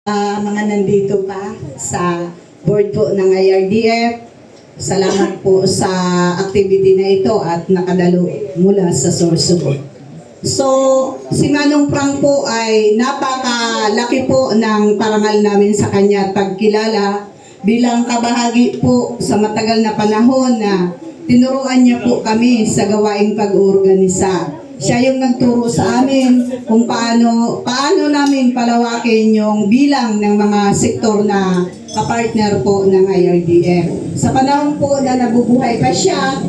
Mga nandito pa sa board po ng IRDF. Salamat po sa activity na ito at nakadalo mula sa Sorsogon. So, si Manong Frank po ay napakalaki po ng parangal namin sa kanya at pagkilala bilang kabahagi po sa matagal na panahon na tinuruan niya po kami sa gawaing pag-uorganisa. Siya yung nagturo sa amin kung paano namin palawakin yung bilang ng mga sektor na kapartner po ng IRDF. Sa panahon po na nabubuhay pa siya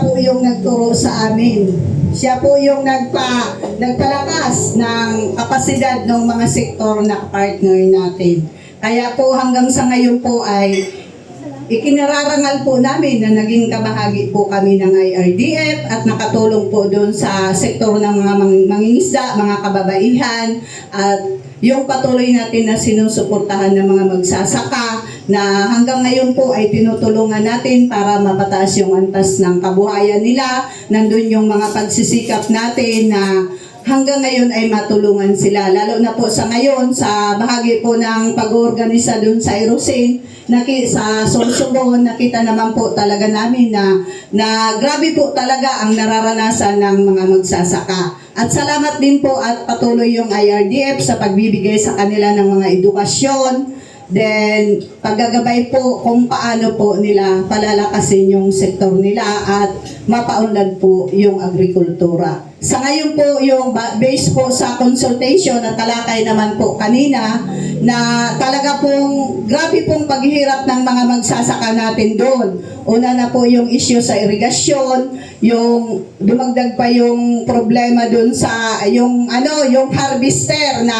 po yung nagturo sa amin. Siya po yung nagpalakas ng kapasidad ng mga sektor na kapartner natin. Kaya po hanggang sa ngayon po ay ikinararangal po namin na naging kabahagi po kami ng IRDF at nakatulong po doon sa sektor ng mga mangingisda, mga kababaihan at yung patuloy natin na sinusuportahan ng mga magsasaka na hanggang ngayon po ay tinutulungan natin para mapataas yung antas ng kabuhayan nila. Nandun yung mga pagsisikap natin na hanggang ngayon ay matulungan sila. Lalo na po sa ngayon, sa bahagi po ng pag-organisa doon sa Irosin, sa Sorsogon, nakita naman po talaga namin na grabe po talaga ang nararanasan ng mga magsasaka. At salamat din po at patuloy yung IRDF sa pagbibigay sa kanila ng mga edukasyon, then paggagabay po kung paano po nila palalakasin yung sektor nila at mapaunlad po yung agrikultura. Sa ngayon po, yung base po sa consultation at talakay naman po kanina na talaga pong grabe pong paghihirap ng mga magsasaka natin doon. Una na po yung issue sa irigasyon, yung dumagdag pa yung problema doon sa yung harvester na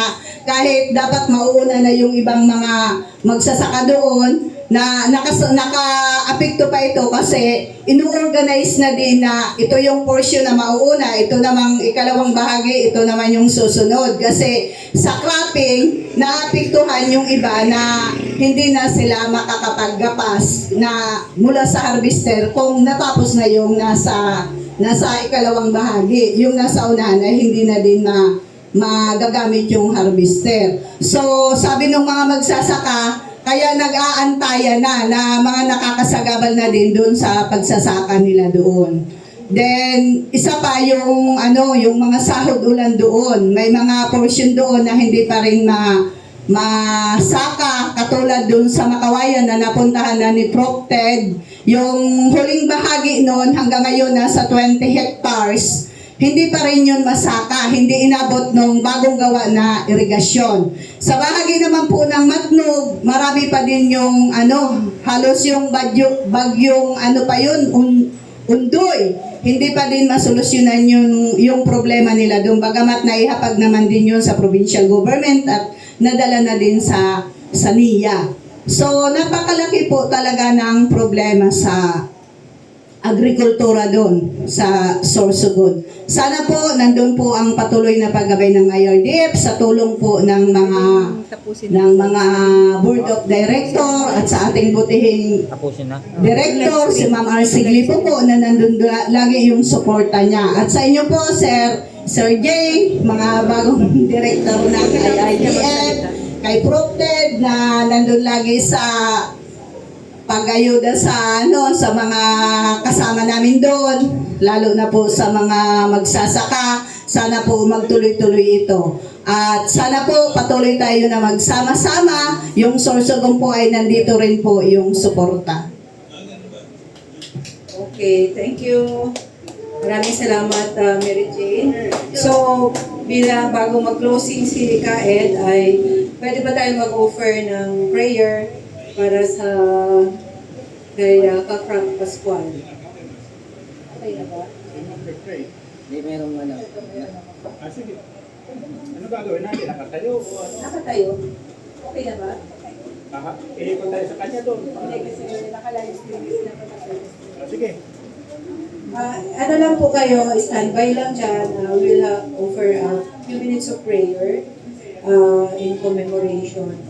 kahit dapat mauuna na yung ibang mga magsasaka doon, na naka-apekto pa ito kasi inu-organize na din na ito yung portion na mauuna, ito namang ikalawang bahagi, ito naman yung susunod. Kasi sa cropping, naapektuhan yung iba na hindi na sila makakapaggapas na mula sa harvester kung natapos na yung nasa ikalawang bahagi. Yung nasa unahan ay hindi na din magagamit yung harvester. So, sabi ng mga magsasaka, kaya nag-aantayan na mga nakakasagabal na din doon sa pagsasaka nila doon. Then, isa pa yung mga sahod ulan doon. May mga portion doon na hindi pa rin masaka, katulad doon sa Makawayan na napuntahan na ni Prof. Ted. Yung huling bahagi noon hanggang ngayon nasa 20 hectares. Hindi pa rin yun masaka, hindi inabot ng bagong gawa na irigasyon. Sa bahagi naman po ng Matnog, marami pa din yung halos yung bagyong Undoy. Hindi pa din masolusyonan yung problema nila doon. Bagamat naihapag naman din yun sa provincial government at nadala na din sa NIA. So, napakalaki po talaga ng problema sa agrikultura doon sa Sorsogon. Sana po nandun po ang patuloy na paggabay ng IRDF sa tulong po ng mga board of director at sa ating butihing director si Ma'am Arceli po na nandun lagi yung suporta niya. At sa inyo po Sir Jay, mga bagong director ng IRDF, kay Prof. Ted na nandun lagi sa pag-ayuda sa mga kasama namin doon, lalo na po sa mga magsasaka. Sana po magtuloy-tuloy ito. At sana po patuloy tayo na magsama-sama. Yung Sorsogon po ay nandito rin po yung suporta. Okay, thank you. Maraming salamat, Mary Jane. So, bago mag-closing si Kaed, ay pwede ba tayo mag-offer ng prayer para sa kay Ka-Frank Pascual? Okay na ba? Hindi, merong Sige. Ano gagawin natin? Nakatayo? Nakatayo? Okay na ba? Iikot tayo sa kanya doon. Hindi kasi naka-live stream na pa. Sige. Ano lang po kayo, standby lang dyan. We'll offer a few minutes of prayer in commemoration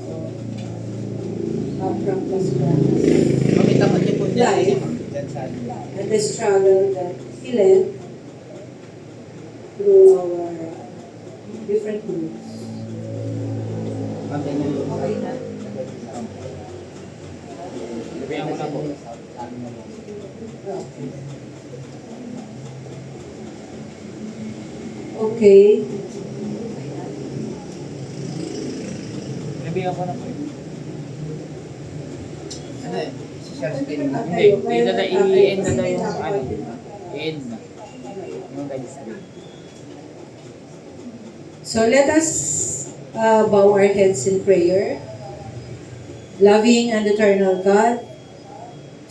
of Frank Pascual life and the struggle that he led through our different groups. Pantay na yun. Sabihan ko na po. Okay. Sabihan ko na po. Ano eh? Si Charles Payne. Hindi, i-end na daw yung ano. I-end na. Yung registry. So let us bow our heads in prayer. Loving and eternal God,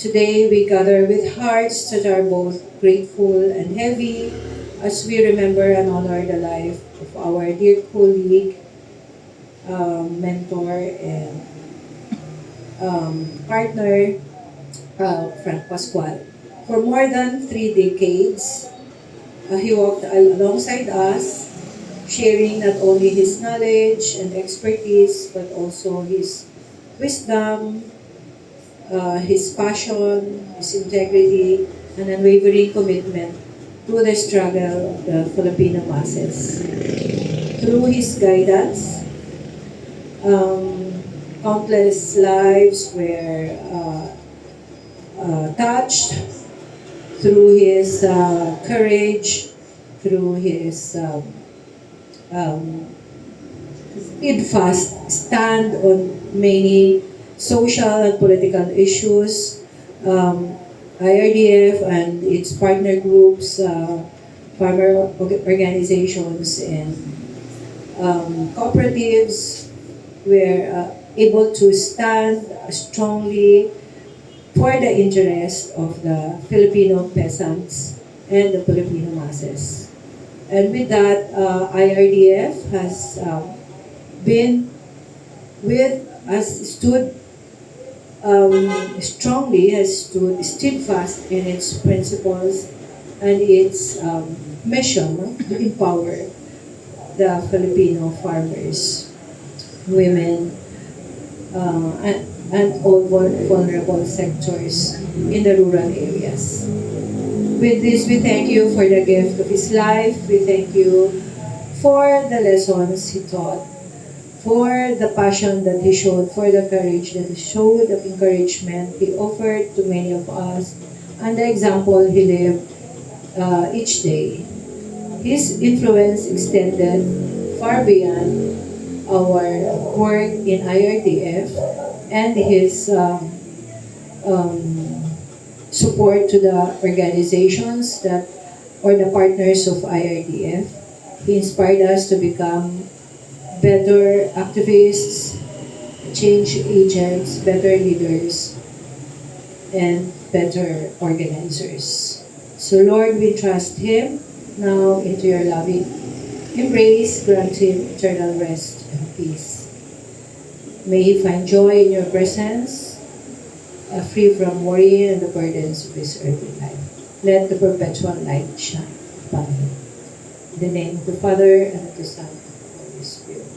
today we gather with hearts that are both grateful and heavy as we remember and honor the life of our dear colleague, mentor, and partner, Frank Pascual. For more than 3 decades, he walked alongside us, sharing not only his knowledge and expertise, but also his wisdom, his passion, his integrity, and unwavering commitment to the struggle of the Filipino masses. Through his guidance, countless lives were touched. Through his courage, through his steadfast stand on many social and political issues, IRDF and its partner groups, farmer organizations, and cooperatives were able to stand strongly for the interest of the Filipino peasants and the Filipino masses. And with that, IRDF has been stood strongly, has stood steadfast in its principles and its mission to empower the Filipino farmers, women, and all vulnerable sectors in the rural areas. With this, we thank you for the gift of his life. We thank you for the lessons he taught, for the passion that he showed, for the courage that he showed, the encouragement he offered to many of us, and the example he lived each day. His influence extended far beyond our work in IRDF, and his support to the organizations that or the partners of IRDF. He inspired us to become better activists, change agents, better leaders, and better organizers. So Lord, we trust him now into your loving embrace. Grant him eternal rest and peace. May he find joy in your presence, free from worry and the burdens of this earthly life. Let the perpetual light shine upon him. In the name of the Father, and of the Son, and of the Holy Spirit.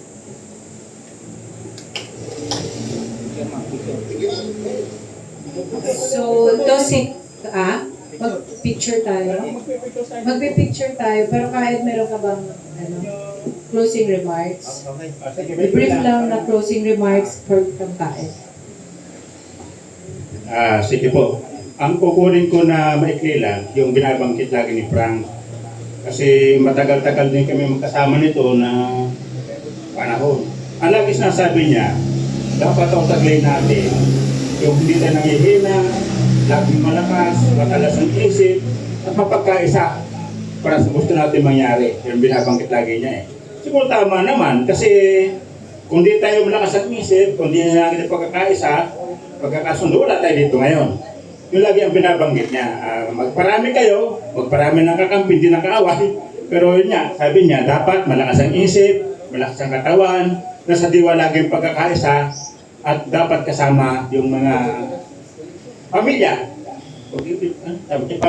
So, Tosik, mag-picture tayo. Magpipicture tayo, pero kahit meron ka bang closing remarks. Okay. Sige, Brief lang na closing remarks for Kampait. Sige po. Ang kukunin ko na maikli lang, yung binabanggit lagi ni Frank. Kasi matagal-tagal din kami magkasama nito na panahon. Ang lagi sinasabi niya, dapat ang taglay natin, yung hindi tayo nangihina, laging malakas, matalas ang isip, at mapagkaisa para sa gusto natin mangyari. Yung binabanggit lagi niya eh. Siguro tama naman, kasi kung di tayo malakas ang isip, kung di natin pagkakaisa, pagkakasundo, wala tayo dito ngayon. Yung lagi ang binabanggit niya, magparami kayo, magparami ng kakampi, hindi ng kaaway. Pero yun niya, sabi niya, dapat malakas ang isip, malakas ang katawan, nasa diwa lagi yung pagkakaisa, at dapat kasama yung mga pamilya.